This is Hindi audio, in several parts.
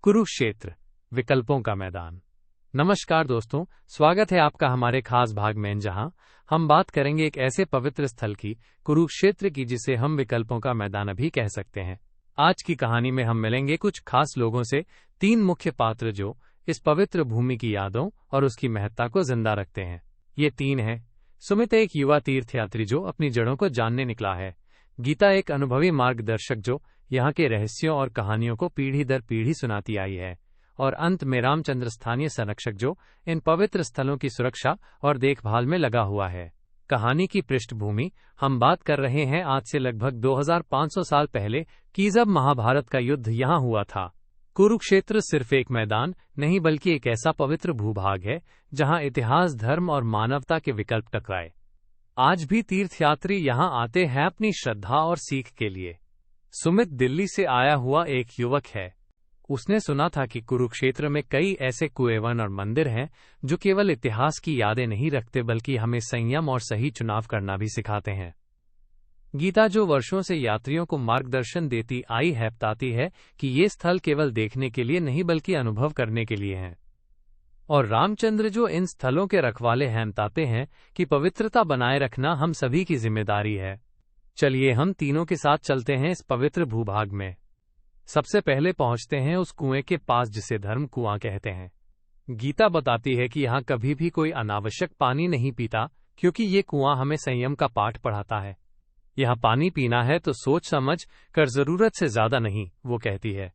कुरुक्षेत्र, विकल्पों का मैदान। नमस्कार दोस्तों, स्वागत है आपका हमारे खास भाग में, जहां हम बात करेंगे एक ऐसे पवित्र स्थल की, कुरुक्षेत्र की, जिसे हम विकल्पों का मैदान भी कह सकते हैं। आज की कहानी में हम मिलेंगे कुछ खास लोगों से, 3 मुख्य पात्र जो इस पवित्र भूमि की यादों और उसकी महत्ता को जिंदा रखते हैं। ये 3 हैं। सुमित एक युवा तीर्थयात्री जो अपनी जड़ों को जानने निकला है। गीता एक अनुभवी मार्गदर्शक जो यहाँ के रहस्यों और कहानियों को पीढ़ी दर पीढ़ी सुनाती आई है। और अंत में रामचंद्र, स्थानीय संरक्षक जो इन पवित्र स्थलों की सुरक्षा और देखभाल में लगा हुआ है। कहानी की पृष्ठभूमि, हम बात कर रहे हैं आज से लगभग 2500 साल पहले कि जब महाभारत का युद्ध यहाँ हुआ था। कुरुक्षेत्र सिर्फ एक मैदान नहीं बल्कि एक ऐसा पवित्र भूभाग है जहाँ इतिहास, धर्म और मानवता के विकल्प टकराए। आज भी तीर्थयात्री यहाँ आते हैं अपनी श्रद्धा और सीख के लिए। सुमित दिल्ली से आया हुआ एक युवक है। उसने सुना था कि कुरुक्षेत्र में कई ऐसे कुएं और मंदिर हैं जो केवल इतिहास की यादें नहीं रखते बल्कि हमें संयम और सही चुनाव करना भी सिखाते हैं। गीता जो वर्षों से यात्रियों को मार्गदर्शन देती आई है, बताती है कि ये स्थल केवल देखने के लिए नहीं बल्कि अनुभव करने के लिए हैं। और रामचंद्र जो इन स्थलों के रखवाले हैं, बताते हैं कि पवित्रता बनाए रखना हम सभी की जिम्मेदारी है। चलिए हम तीनों के साथ चलते हैं इस पवित्र भूभाग में। सबसे पहले पहुंचते हैं उस कुएं के पास जिसे धर्म कुआं कहते हैं। गीता बताती है कि यहाँ कभी भी कोई अनावश्यक पानी नहीं पीता, क्योंकि ये कुआं हमें संयम का पाठ पढ़ाता है। यहाँ पानी पीना है तो सोच समझ कर, जरूरत से ज्यादा नहीं, वो कहती है।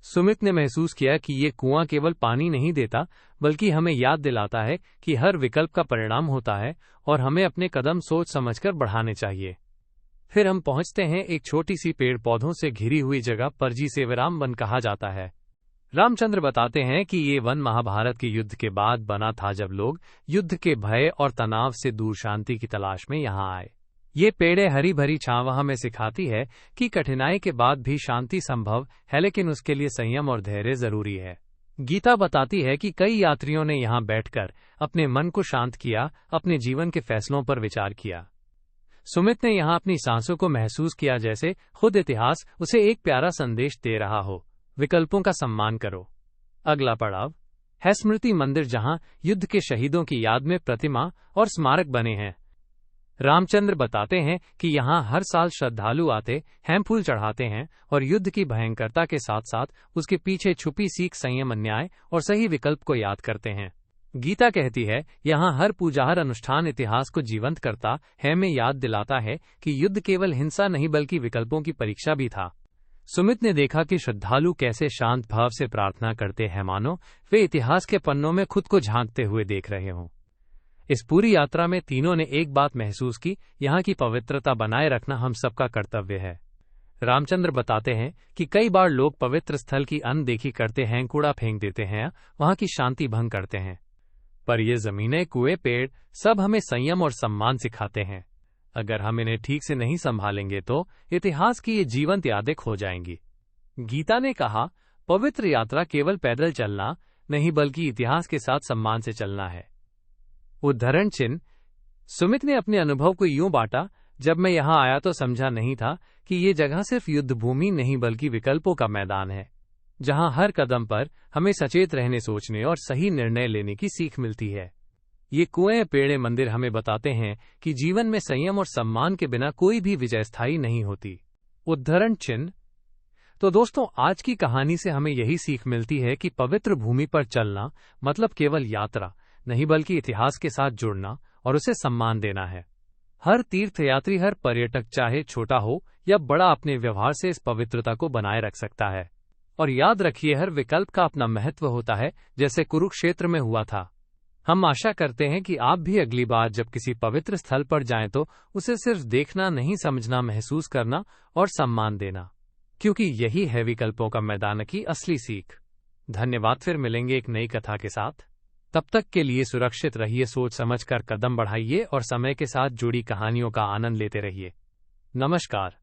सुमित ने महसूस किया कि ये कुआं केवल पानी नहीं देता बल्कि हमें याद दिलाता है कि हर विकल्प का परिणाम होता है और हमें अपने कदम सोच समझकर बढ़ाने चाहिए। फिर हम पहुंचते हैं एक छोटी सी पेड़ पौधों से घिरी हुई जगह पर जिसे विराम वन कहा जाता है। रामचंद्र बताते हैं कि ये वन महाभारत के युद्ध के बाद बना था, जब लोग युद्ध के भय और तनाव से दूर शांति की तलाश में यहाँ आए। ये पेड़ें हरी भरी छांव हमें सिखाती है कि कठिनाई के बाद भी शांति संभव है, लेकिन उसके लिए संयम और धैर्य जरूरी है। गीता बताती है कि कई यात्रियों ने यहाँ बैठकर अपने मन को शांत किया, अपने जीवन के फैसलों पर विचार किया। सुमित ने यहाँ अपनी सांसों को महसूस किया जैसे खुद इतिहास उसे एक प्यारा संदेश दे रहा हो, विकल्पों का सम्मान करो। अगला पड़ाव है स्मृति मंदिर, जहाँ युद्ध के शहीदों की याद में प्रतिमा और स्मारक बने हैं। रामचंद्र बताते हैं कि यहाँ हर साल श्रद्धालु आते हैं, फूल चढ़ाते हैं और युद्ध की भयंकरता के साथ साथ उसके पीछे छुपी सीख, संयम, अन्याय और सही विकल्प को याद करते हैं। गीता कहती है यहाँ हर पूजा, हर अनुष्ठान इतिहास को जीवंत करता है, में याद दिलाता है कि युद्ध केवल हिंसा नहीं बल्कि विकल्पों की परीक्षा भी था। सुमित ने देखा कि श्रद्धालु कैसे शांत भाव से प्रार्थना करते हैं, मानो वे इतिहास के पन्नों में खुद को झांकते हुए देख रहे हों। इस पूरी यात्रा में तीनों ने एक बात महसूस की, यहाँ की पवित्रता बनाए रखना हम सबका कर्तव्य है। रामचंद्र बताते हैं कि कई बार लोग पवित्र स्थल की अनदेखी करते हैं, कूड़ा फेंक देते हैं, वहाँ की शांति भंग करते हैं। पर ये जमीनें, कुएं, पेड़ सब हमें संयम और सम्मान सिखाते हैं। अगर हम इन्हें ठीक से नहीं संभालेंगे तो इतिहास की ये जीवंत यादें खो जाएंगी। गीता ने कहा, पवित्र यात्रा केवल पैदल चलना नहीं बल्कि इतिहास के साथ सम्मान से चलना है। उदाहरण चिन्ह, सुमित ने अपने अनुभव को यूं बांटा, जब मैं यहाँ आया तो समझा नहीं था कि ये जगह सिर्फ युद्ध भूमि नहीं बल्कि विकल्पों का मैदान है, जहाँ हर कदम पर हमें सचेत रहने, सोचने और सही निर्णय लेने की सीख मिलती है। ये कुएं, पेड़, मंदिर हमें बताते हैं कि जीवन में संयम और सम्मान के बिना कोई भी विजय स्थायी नहीं होती। उदाहरण चिन्ह। तो दोस्तों, आज की कहानी से हमें यही सीख मिलती है कि पवित्र भूमि पर चलना मतलब केवल यात्रा नहीं बल्कि इतिहास के साथ जुड़ना और उसे सम्मान देना है। हर तीर्थयात्री, हर पर्यटक, चाहे छोटा हो या बड़ा, अपने व्यवहार से इस पवित्रता को बनाए रख सकता है। और याद रखिए, हर विकल्प का अपना महत्व होता है, जैसे कुरुक्षेत्र में हुआ था। हम आशा करते हैं कि आप भी अगली बार जब किसी पवित्र स्थल पर जाएं तो उसे सिर्फ देखना नहीं, समझना, महसूस करना और सम्मान देना, क्योंकि यही है विकल्पों का मैदान की असली सीख। धन्यवाद। फिर मिलेंगे एक नई कथा के साथ। तब तक के लिए सुरक्षित रहिए, सोच समझकर कदम बढ़ाइए और समय के साथ जुड़ी कहानियों का आनंद लेते रहिए। नमस्कार।